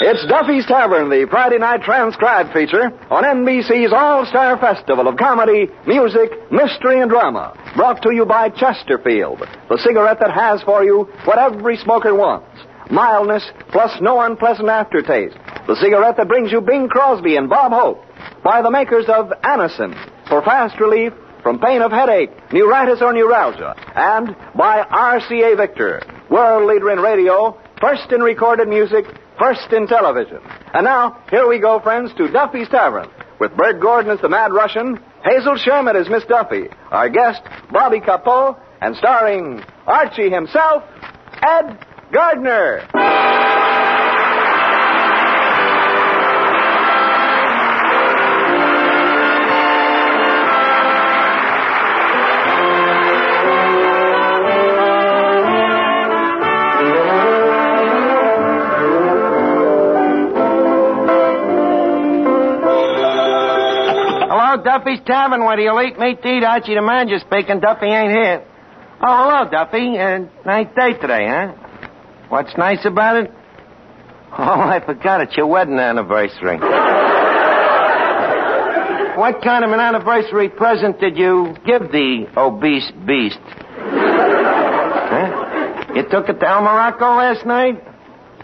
It's Duffy's Tavern, the Friday night transcribed feature on NBC's All-Star Festival of Comedy, Music, Mystery, and Drama. Brought to you by Chesterfield, the cigarette that has for you what every smoker wants. Mildness plus no unpleasant aftertaste. The cigarette that brings you Bing Crosby and Bob Hope. By the makers of Anacin, for fast relief from pain of headache, neuritis, or neuralgia. And by RCA Victor, world leader in radio, first in recorded music, first in television. And now, here we go, friends, to Duffy's Tavern, with Bert Gordon as the Mad Russian, Hazel Sherman as Miss Duffy, our guest, Bobby Capo, and starring Archie himself, Ed Gardner. Duffy's Tavern, where you'll eat meat to eat. Archie the Manager speaking. Duffy ain't here. Oh, hello, Duffy. Nice day today, huh? What's nice about it? Oh, I forgot. It's your wedding anniversary. What kind of an anniversary present did you give the obese beast? Huh? You took it to El Morocco last night?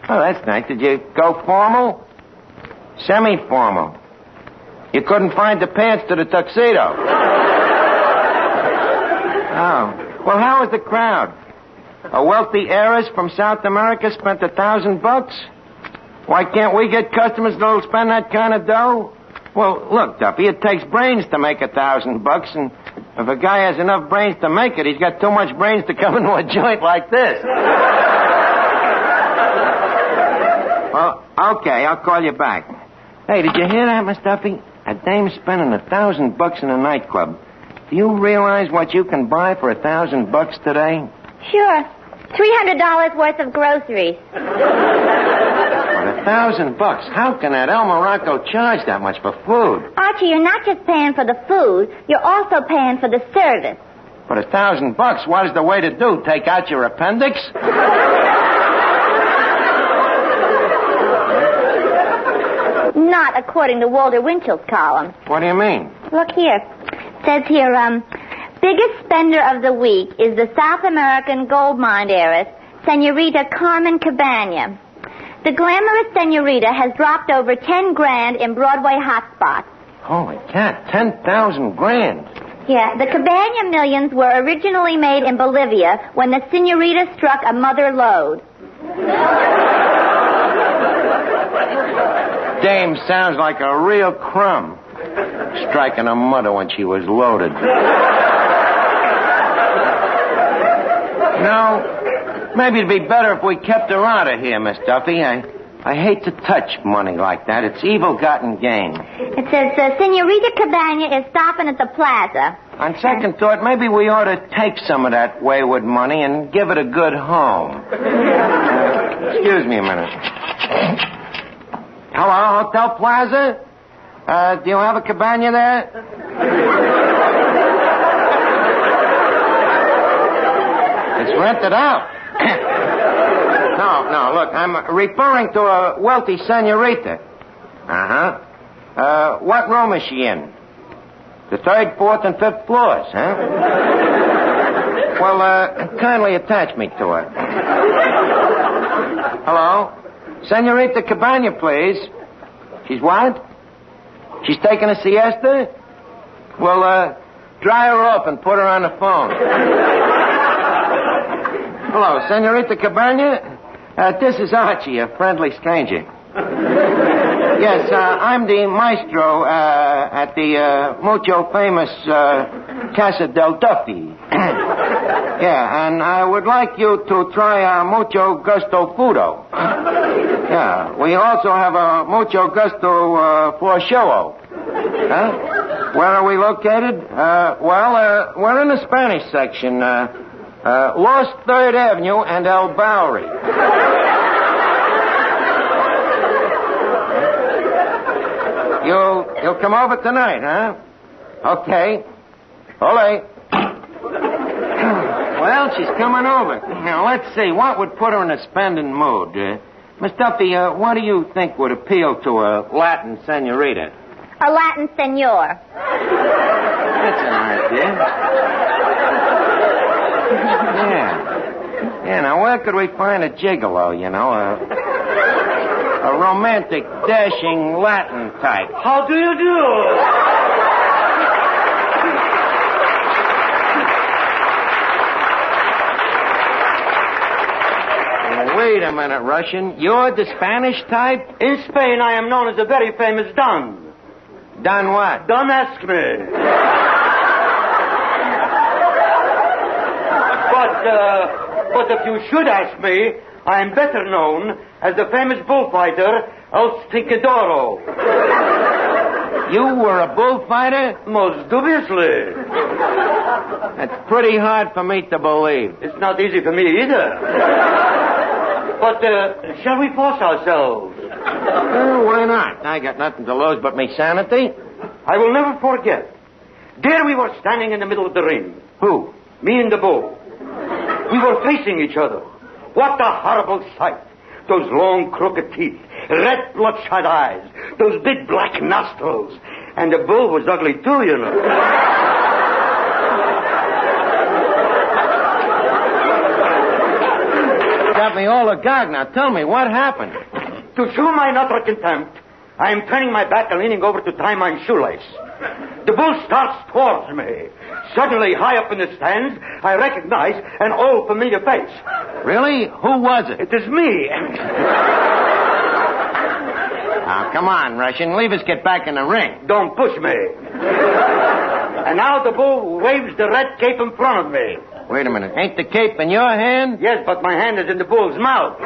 Oh, that's nice. Did you go formal? Semi-formal. You couldn't find the pants to the tuxedo. Oh. Well, how was the crowd? A wealthy heiress from South America spent $1,000? Why can't we get customers that'll spend that kind of dough? Well, look, Duffy, it takes brains to make $1,000, and if a guy has enough brains to make it, he's got too much brains to come into a joint like this. Well, okay, I'll call you back. Hey, did you hear that, Miss Duffy? A dame's spending $1,000 in a nightclub. Do you realize what you can buy for $1,000 today? Sure. $300 worth of groceries. For $1,000? How can that El Morocco charge that much for food? Archie, you're not just paying for the food, you're also paying for the service. For $1,000, what is the way to do? Take out your appendix? Not according to Walter Winchell's column. What do you mean? Look here. It says here, biggest spender of the week is the South American gold mine heiress, Senorita Carmen Cabana. The glamorous Senorita has dropped over $10,000 in Broadway hotspots. Holy cat, 10,000 grand. Yeah, the Cabana millions were originally made in Bolivia when the Senorita struck a mother lode. Dame sounds like a real crumb. Striking a mother when she was loaded. No, maybe it'd be better if we kept her out of here, Miss Duffy. I hate to touch money like that. It's evil-gotten gain. It says Senorita Cabana is stopping at the plaza. On second thought, maybe we ought to take some of that wayward money and give it a good home. Excuse me a minute. Hello, Hotel Plaza? Do you have a cabana there? It's rented out. No, look, I'm referring to a wealthy senorita. Uh-huh. What room is she in? The 3rd, 4th, and 5th floors, huh? Well, kindly attach me to her. Hello? Senorita Cabana, please. She's what? She's taking a siesta? Well, dry her off and put her on the phone. Hello, Senorita Cabana? This is Archie, a friendly stranger. Yes, I'm the maestro at the mucho famous Casa del Duffy. Yeah, and I would like you to try mucho gusto fudo. Yeah, we also have a mucho gusto prosciutto. Huh? Where are we located? We're in the Spanish section. Lost 3rd Avenue and El Bowery. You'll come over tonight, huh? Okay. Ole. Well, she's coming over. Now, let's see. What would put her in a spending mood? Miss Duffy, what do you think would appeal to a Latin senorita? A Latin senor. That's an idea. Yeah, now where could we find a gigolo, you know? A romantic, dashing Latin type. How do you do? Wait a minute, Russian. You're the Spanish type? In Spain, I am known as a very famous Don. Don what? Don't ask me. But if you should ask me, I am better known as the famous bullfighter El Stinkadoro. You were a bullfighter? Most dubiously. That's pretty hard for me to believe. It's not easy for me either. But shall we force ourselves? Why not? I got nothing to lose but me sanity. I will never forget. There we were standing in the middle of the ring. Who? Me and the bull. We were facing each other. What a horrible sight. Those long, crooked teeth, red, bloodshot eyes, those big black nostrils. And the bull was ugly, too, you know. Got me all agog. Now tell me, what happened? To show my utter contempt, I am turning my back and leaning over to tie my shoelace. The bull starts towards me. Suddenly, high up in the stands, I recognize an old familiar face. Really? Who was it? It is me. Now, come on, Russian. Leave us get back in the ring. Don't push me. And now the bull waves the red cape in front of me. Wait a minute. Ain't the cape in your hand? Yes, but my hand is in the bull's mouth.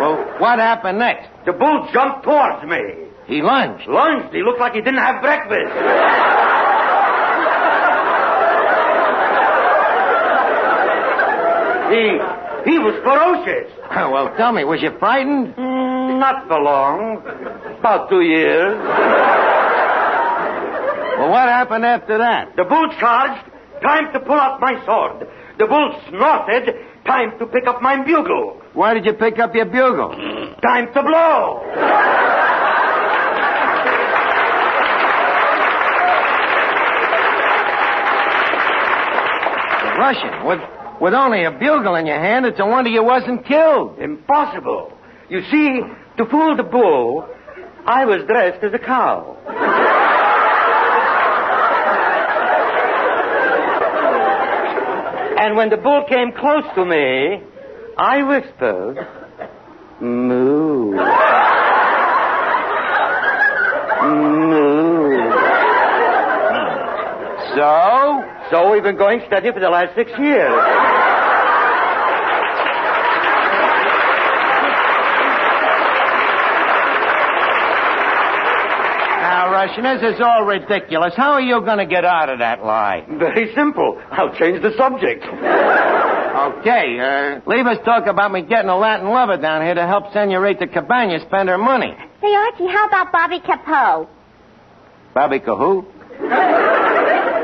Well, what happened next? The bull jumped towards me. He lunged. Lunged? He looked like he didn't have breakfast. He was ferocious. Well, tell me, was you frightened? Not for long. About 2 years. Well, what happened after that? The bull charged. Time to pull out my sword. The bull snorted. Time to pick up my bugle. Why did you pick up your bugle? Time to blow. Russian, with only a bugle in your hand, it's a wonder you wasn't killed. Impossible. You see, to fool the bull, I was dressed as a cow. And when the bull came close to me, I whispered, moo. Moo. So we've been going steady for the last 6 years. Now, Russian, this is all ridiculous. How are you going to get out of that lie? Very simple. I'll change the subject. Okay, leave us talk about me getting a Latin lover down here to help Senorita Cabana spend her money. Say, Archie, how about Bobby Capo? Bobby Cahoo?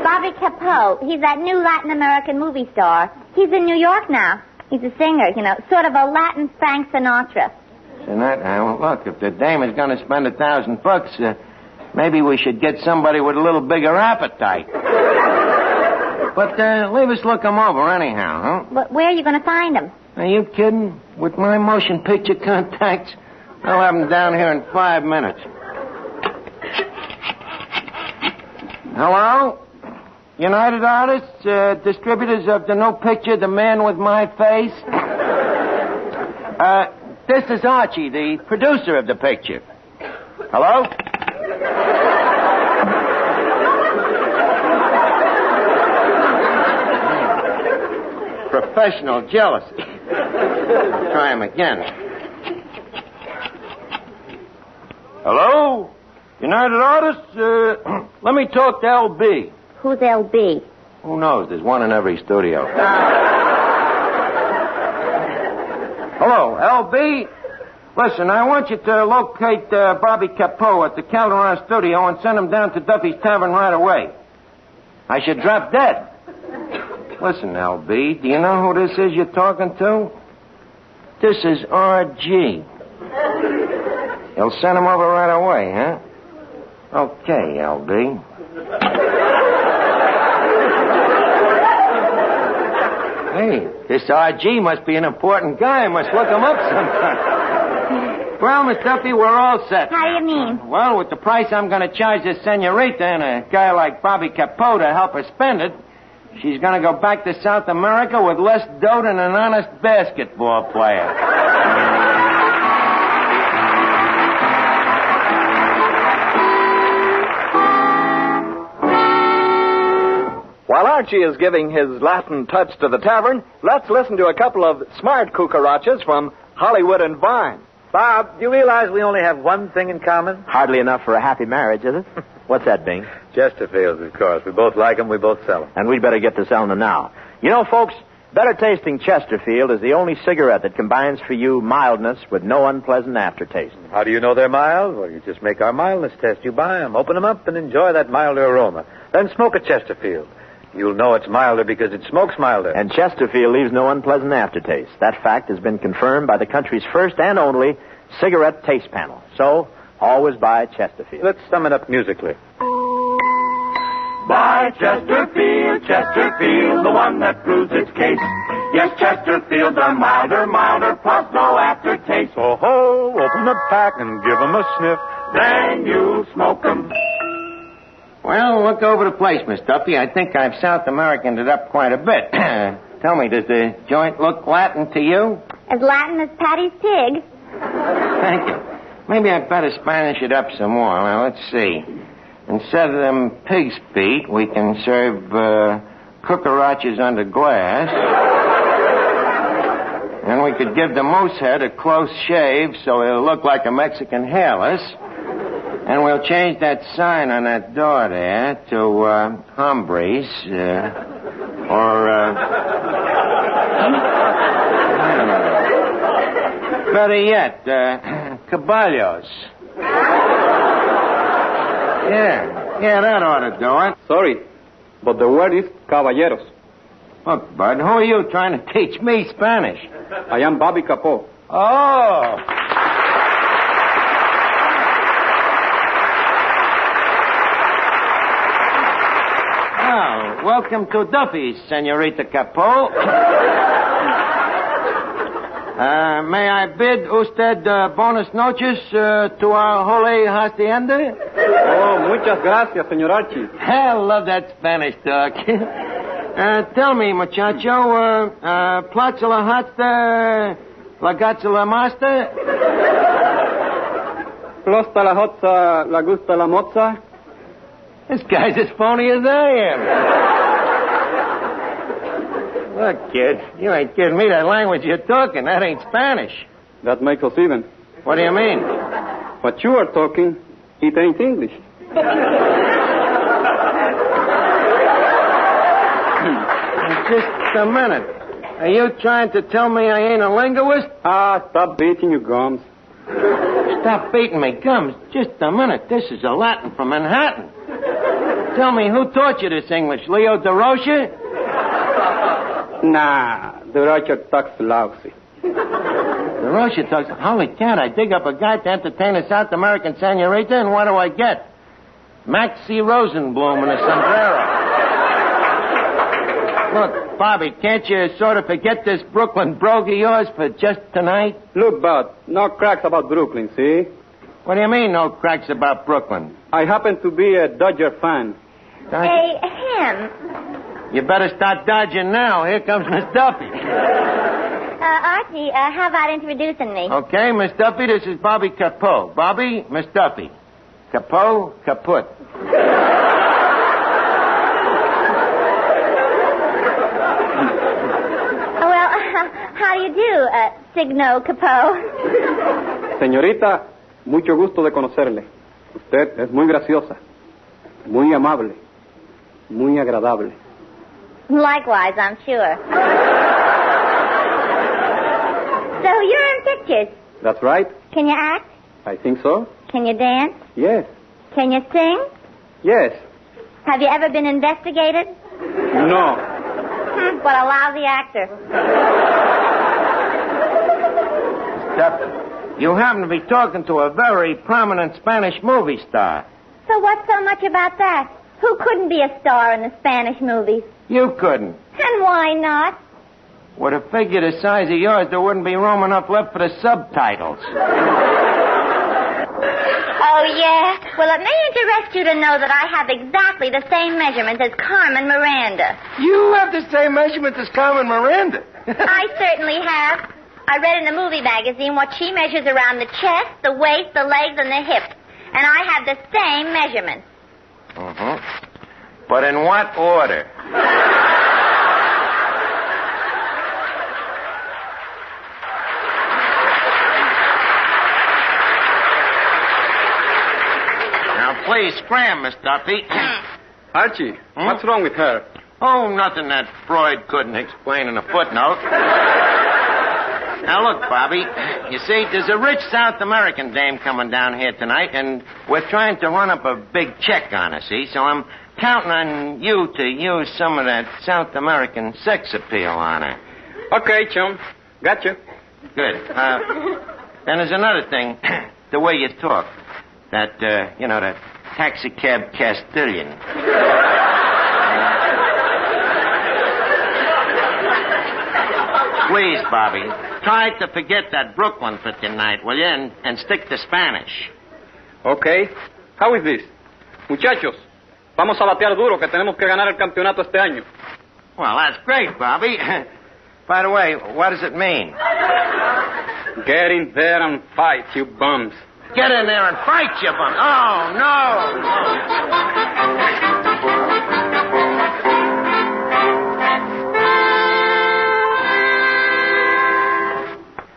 Bobby Capo. He's that new Latin American movie star. He's in New York now. He's a singer, you know, sort of a Latin Frank Sinatra. Sinatra? Well, look, if the dame is going to spend $1,000, maybe we should get somebody with a little bigger appetite. But leave us look him over anyhow, huh? But where are you going to find him? Are you kidding? With my motion picture contacts, I'll have him down here in 5 minutes. Hello? United Artists, distributors of the new picture, The Man with My Face. This is Archie, the producer of the picture. Hello? Professional jealousy. Try him again. Hello? United Artists, let me talk to L.B. Who's L.B.? Who knows? There's one in every studio. Hello, L.B.? Listen, I want you to locate Bobby Capo at the Calderon studio and send him down to Duffy's Tavern right away. I should drop dead. Listen, L.B., do you know who this is you're talking to? This is R.G. You'll send him over right away, huh? Okay, L.B. Hey, this R.G. must be an important guy. I must look him up sometime. Well, Miss Duffy, we're all set. How do you mean? Well, with the price I'm going to charge this senorita and a guy like Bobby Capo to help her spend it, she's going to go back to South America with less dough than an honest basketball player. While Archie is giving his Latin touch to the tavern, let's listen to a couple of smart cucarachas from Hollywood and Vine. Bob, do you realize we only have one thing in common? Hardly enough for a happy marriage, is it? What's that, Bing? Chesterfields, of course. We both like them. We both sell them. And we'd better get to selling them now. You know, folks, better tasting Chesterfield is the only cigarette that combines for you mildness with no unpleasant aftertaste. How do you know they're mild? Well, you just make our mildness test. You buy them, open them up, and enjoy that milder aroma. Then smoke a Chesterfield. You'll know it's milder because it smokes milder. And Chesterfield leaves no unpleasant aftertaste. That fact has been confirmed by the country's first and only cigarette taste panel. So, always buy Chesterfield. Let's sum it up musically. Buy Chesterfield, Chesterfield, the one that proves its case. Yes, Chesterfield's a milder, plus no aftertaste. So ho, open the pack and give 'em a sniff. Then you'll smoke 'em. Well, look over the place, Miss Duffy. I think I've South Americaned it up quite a bit. Tell me, does the joint look Latin to you? As Latin as Patty's pig. Thank you. Maybe I'd better Spanish it up some more. Well, let's see. Instead of them pig's feet, we can serve cucarachas under glass. And we could give the moose head a close shave so it'll look like a Mexican hairless. And we'll change that sign on that door there to hombres, better yet, caballos. Yeah, that ought to do it. Sorry, but the word is caballeros. Look, Bud, who are you trying to teach me Spanish? I am Bobby Capo. Oh. Welcome to Duffy's, Senorita Capo. May I bid usted buenas noches to our holy hacienda? Oh, muchas gracias, señor Archie. I love that Spanish talk. Tell me, muchacho, plaza la hasta, la gatza la master? Plosta la hotza, la gusta la mozza? This guy's as phony as I am. Look, kid, you ain't kidding me. That language you're talking, that ain't Spanish. That makes us even. What do you mean? What you are talking, it ain't English. Just a minute. Are you trying to tell me I ain't a linguist? Stop beating your gums. Stop beating me gums. Just a minute. This is a Latin from Manhattan. Tell me, who taught you this English? Leo DeRocha? Nah, the Roger talks lousy. DeRocha talks... Holy cat, I dig up a guy to entertain a South American senorita, and what do I get? Maxie Rosenblum and a sombrero. Look, Bobby, can't you sort of forget this Brooklyn brogue of yours for just tonight? Look, Bud, no cracks about Brooklyn, see? What do you mean, no cracks about Brooklyn? I happen to be a Dodger fan. Hey, him. You better start dodging now. Here comes Miss Duffy. Archie, how about introducing me? Okay, Miss Duffy, this is Bobby Capo. Bobby, Miss Duffy. Capo, kaput. Well, how do you do, Signo Capo? Señorita, mucho gusto de conocerle. Usted es muy graciosa, muy amable, muy agradable. Likewise, I'm sure. So you're in pictures. That's right. Can you act? I think so. Can you dance? Yes. Can you sing? Yes. Have you ever been investigated? No. What a lousy actor. Duffy, you happen to be talking to a very prominent Spanish movie star. So what's so much about that? Who couldn't be a star in the Spanish movies? You couldn't. And why not? With a figure the size of yours, there wouldn't be room enough left for the subtitles. Oh, yeah? Well, it may interest you to know that I have exactly the same measurements as Carmen Miranda. You have the same measurements as Carmen Miranda? I certainly have. I read in a movie magazine what she measures around the chest, the waist, the legs, and the hips. And I have the same measurements. But in what order? Now, please scram, Miss Duffy. Archie, what's wrong with her? Oh, nothing that Freud couldn't explain in a footnote. Now, look, Bobby, you see, there's a rich South American dame coming down here tonight, and we're trying to run up a big check on her, see? So I'm counting on you to use some of that South American sex appeal on her. Okay, chum. Gotcha. Good. Then there's another thing, the way you talk. That, that taxicab Castilian. Please, Bobby, try to forget that Brooklyn for tonight, will you? And stick to Spanish. Okay. How is this? Muchachos, vamos a batear duro que tenemos que ganar el campeonato este año. Well, that's great, Bobby. By the way, what does it mean? Get in there and fight, you bums. Get in there and fight, you bum. Oh, no.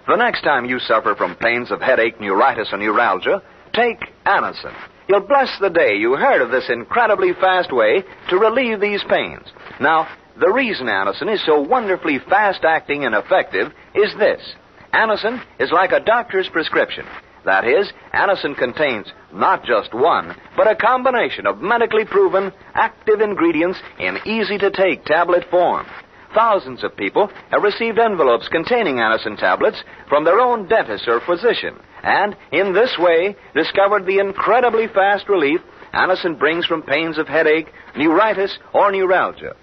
The next time you suffer from pains of headache, neuritis, or neuralgia, take Anacin. You'll bless the day you heard of this incredibly fast way to relieve these pains. Now, the reason Anacin is so wonderfully fast-acting and effective is this. Anacin is like a doctor's prescription. That is, Anacin contains not just one, but a combination of medically proven active ingredients in easy-to-take tablet form. Thousands of people have received envelopes containing Anacin tablets from their own dentist or physician, and in this way discovered the incredibly fast relief Anacin brings from pains of headache, neuritis, or neuralgia.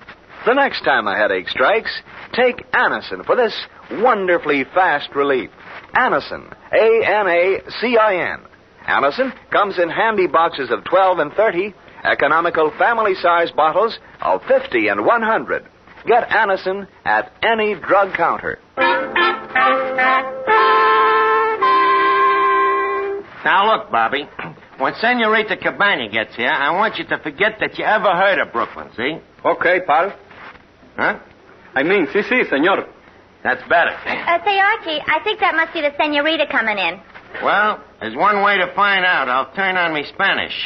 The next time a headache strikes, take Anacin for this wonderfully fast relief. Anacin, A-N-A-C-I-N. Anacin comes in handy boxes of 12 and 30, economical family-size bottles of 50 and 100. Get Anacin at any drug counter. Now, look, Bobby. When Senorita Cabana gets here, I want you to forget that you ever heard of Brooklyn, see? Okay, pal. Huh? I mean, sí, senor. That's better. Say, Archie, I think that must be the senorita coming in. Well, there's one way to find out. I'll turn on me Spanish.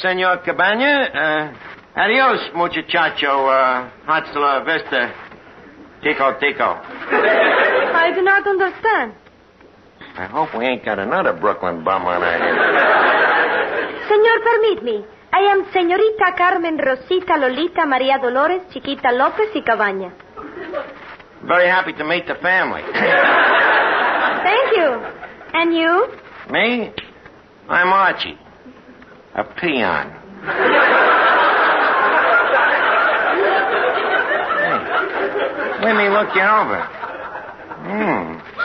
Senor Cabana, adios, muchacho. Hasta la vista. Tico. I do not understand. I hope we ain't got another Brooklyn bum on our hands. Senor, permit me. I am Señorita Carmen Rosita Lolita Maria Dolores Chiquita Lopez y Cabaña. Very happy to meet the family. Thank you. And you? Me? I'm Archie. A peon. Hey, let me look you over.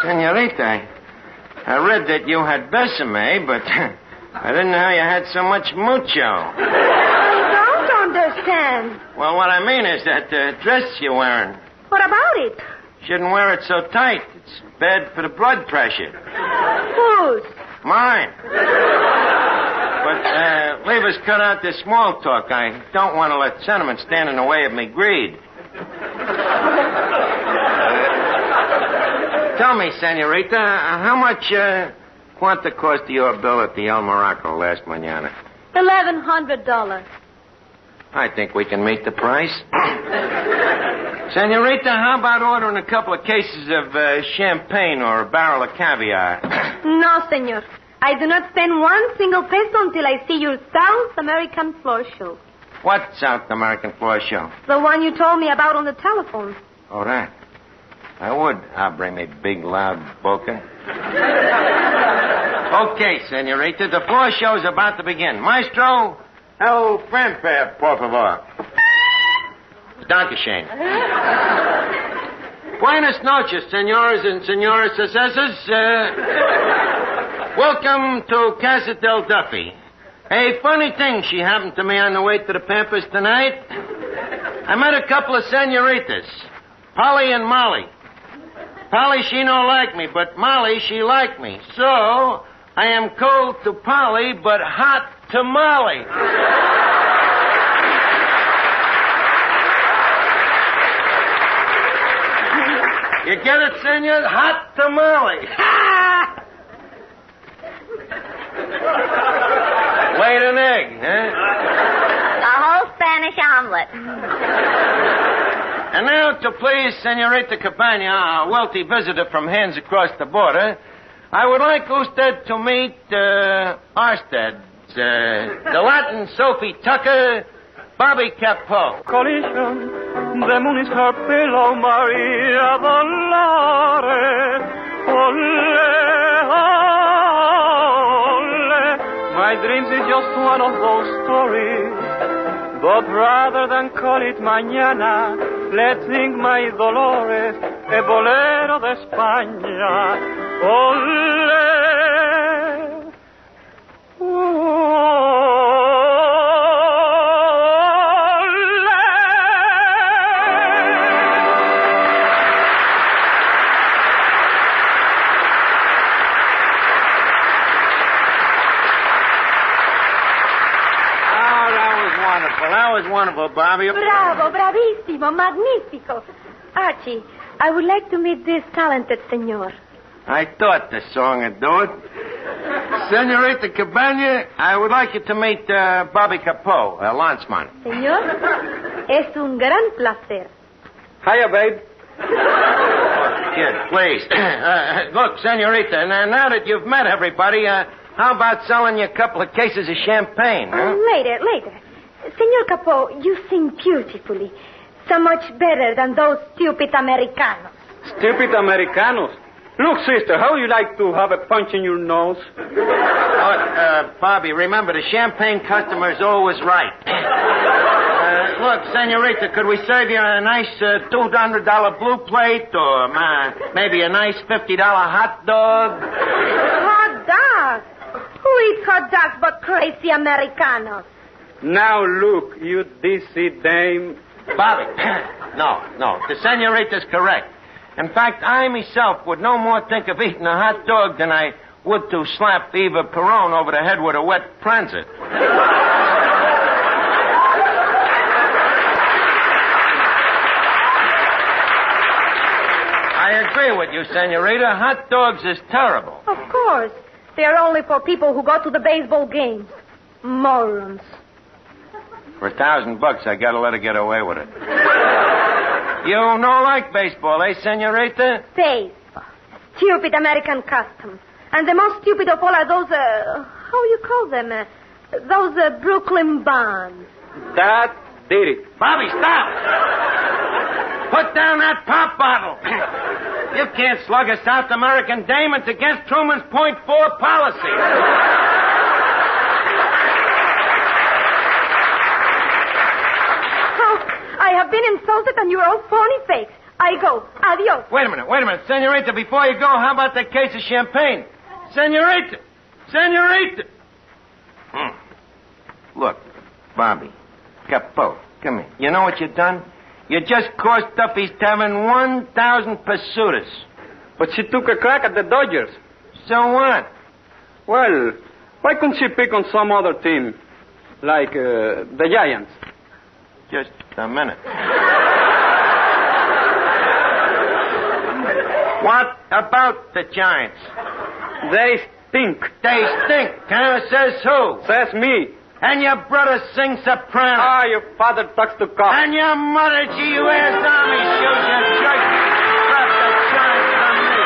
Senorita, I read that you had besame, but I didn't know you had so much mucho. I don't understand. Well, what I mean is that dress you're wearing. What about it? Shouldn't wear it so tight. It's bad for the blood pressure. Whose? Mine. But leave us cut out this small talk. I don't want to let sentiment stand in the way of me greed. Tell me, senorita, how much quanta cost your bill at the El Morocco last mañana? $1,100. I think we can meet the price. Senorita, how about ordering a couple of cases of champagne or a barrel of caviar? No, senor. I do not spend one single peso until I see your South American floor show. What South American floor show? The one you told me about on the telephone. Oh, that. I would. I'll bring me big, loud boca. Okay, senorita, the floor show's about to begin. Maestro, el fanfare, por favor. Dankeschön. Buenas noches, senores and señoras. Welcome to Casa del Duffy. A funny thing she happened to me on the way to the Pampas tonight. I met a couple of senoritas, Polly and Molly. Polly, she don't like me, but Molly, she like me. So, I am cold to Polly, but hot to Molly. You get it, senor? Hot tamale. Laid an egg, huh? A whole Spanish omelet. And now, to please Senorita Cabana, a wealthy visitor from hands across the border, I would like usted to meet Arsted, the Latin Sophie Tucker, Bobby Capo. Collision, the moon is her pillow, Maria Dolores. Ole, ole. My dreams is just one of those stories. But rather than call it mañana, let's sing my Dolores, el bolero de España. Ole, That was wonderful, Bobby. Bravo, bravissimo, magnifico. Archie, I would like to meet this talented senor. I thought the song would do it. Senorita Cabana, I would like you to meet Bobby Capo, a lanceman. Senor, es un gran placer. Hiya, babe. Kid, please. Look, Senorita, now that you've met everybody, how about selling you a couple of cases of champagne, huh? Later. Senor Capo, you sing beautifully. So much better than those stupid Americanos. Stupid Americanos? Look, sister, how you like to have a punch in your nose? Bobby, remember, the champagne customer's always right. Look, senorita, could we serve you a nice $200 blue plate or maybe a nice $50 hot dog? Hot dogs? Who eats hot dogs but crazy Americanos? Now, look, you DC dame. Bobby, no, the senorita's correct. In fact, I myself would no more think of eating a hot dog than I would to slap Eva Perón over the head with a wet transit. I agree with you, senorita. Hot dogs is terrible. Of course. They're only for people who go to the baseball games. Morons. For $1,000, I gotta let her get away with it. You don't like baseball, eh, senorita? Baseball. Stupid American custom. And the most stupid of all are those, how you call them? Those Brooklyn bonds. That did it. Bobby, stop! Put down that pop bottle. You can't slug a South American dame. It's against Truman's .4 policy. I have been insulted and you're all phony fakes. I go. Adios. Wait a minute. Senorita, before you go, how about that case of champagne? Senorita! Look, Bobby, Capo, come here. You know what you've done? You just cost Duffy's Tavern 1,000 pesetas. But she took a crack at the Dodgers. So what? Well, why couldn't she pick on some other team? Like the Giants? Just a minute. What about the Giants? They stink. They stink, huh? Says who? Says me. And your brother sings soprano. Ah, your father talks to cops. And your mother, G.U.S. Army shoes and church. Drop the Giants from me.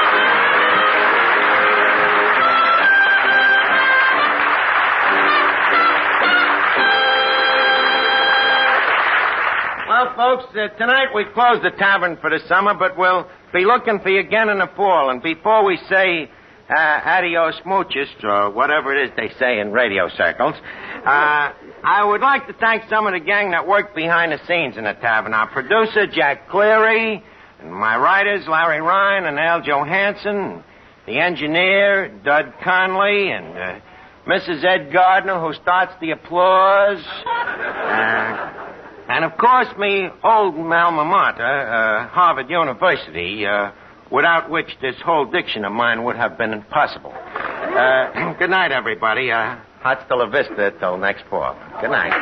Well, folks. Tonight we close the tavern for the summer, but we'll be looking for you again in the fall. And before we say adios muchos, or whatever it is they say in radio circles, I would like to thank some of the gang that worked behind the scenes in the tavern. Our producer, Jack Cleary, and my writers, Larry Ryan and Al Johansson, the engineer, Dud Conley, and Mrs. Ed Gardner, who starts the applause. And, of course, me old alma mater, Harvard University, without which this whole diction of mine would have been impossible. Good night, everybody. Hasta la vista till next fall. Good night.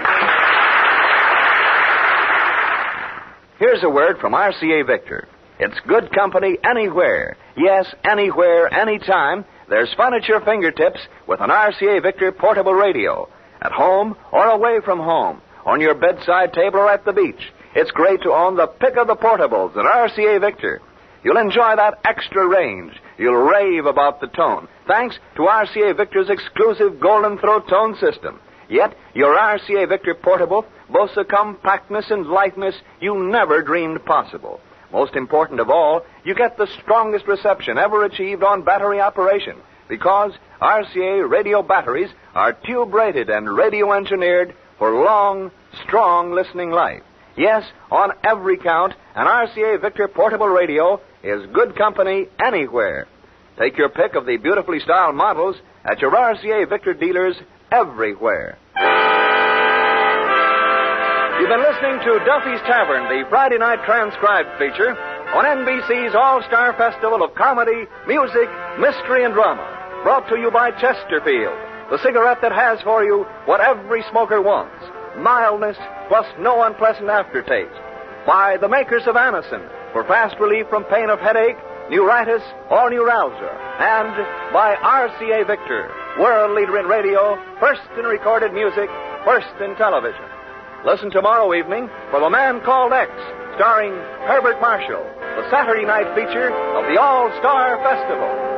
Here's a word from RCA Victor. It's good company anywhere. Yes, anywhere, anytime. There's fun at your fingertips with an RCA Victor portable radio. At home or away from home. On your bedside table or at the beach. It's great to own the pick of the portables at RCA Victor. You'll enjoy that extra range. You'll rave about the tone, thanks to RCA Victor's exclusive Golden Throat tone system. Yet, your RCA Victor portable boasts a compactness and lightness you never dreamed possible. Most important of all, you get the strongest reception ever achieved on battery operation, because RCA radio batteries are tube-rated and radio-engineered for long, strong listening life. Yes, on every count, an RCA Victor portable radio is good company anywhere. Take your pick of the beautifully styled models at your RCA Victor dealers everywhere. You've been listening to Duffy's Tavern, the Friday night transcribed feature on NBC's All-Star Festival of Comedy, Music, Mystery, and Drama. Brought to you by Chesterfield, the cigarette that has for you what every smoker wants. Mildness plus no unpleasant aftertaste. By the makers of Anacin for fast relief from pain of headache, neuritis, or neuralgia. And by RCA Victor, world leader in radio, first in recorded music, first in television. Listen tomorrow evening for The Man Called X, starring Herbert Marshall, the Saturday night feature of the All-Star Festival.